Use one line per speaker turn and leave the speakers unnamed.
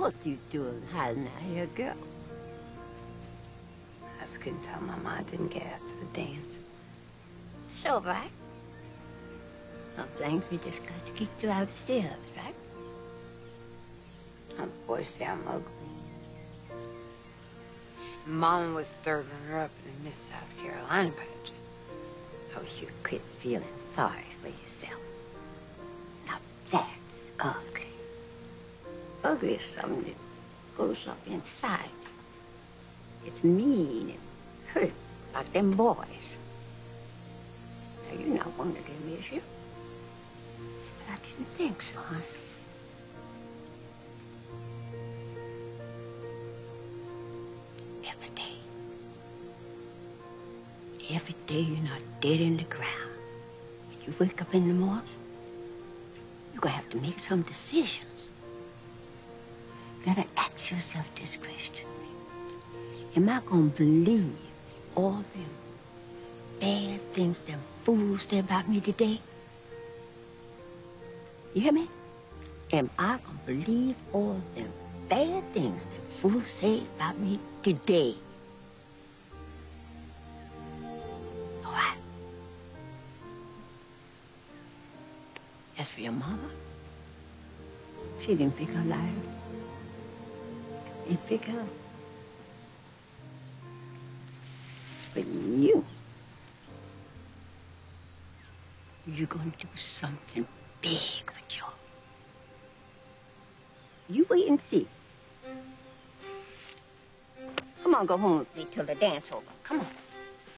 What you doing hiding out here, girl?
I just couldn't tell Mama I didn't get asked to the dance.
It's all right. Some things we just got to keep to ourselves, right?
All the boys say I'm ugly. Mama was third runner-up in Miss South Carolina pageant.
I wish you quit feeling sorry for yourself. Now that's ugly. Ugly is something that goes up inside. It's mean and hurt, like them boys. Now, you're not one of them, is you? But I didn't think so, huh? Every day you're not dead in the ground. When you wake up in the morning, you're gonna have to make some decisions. You gotta ask yourself this question. Am I gonna believe all them bad things them fools say about me today? You hear me? Am I gonna believe all them bad things them fools say about me today? As for your mama, she didn't pick her life. Didn't pick her. But you're gonna do something big with you. You wait and see. Come on, go home with me till the dance over. Come on.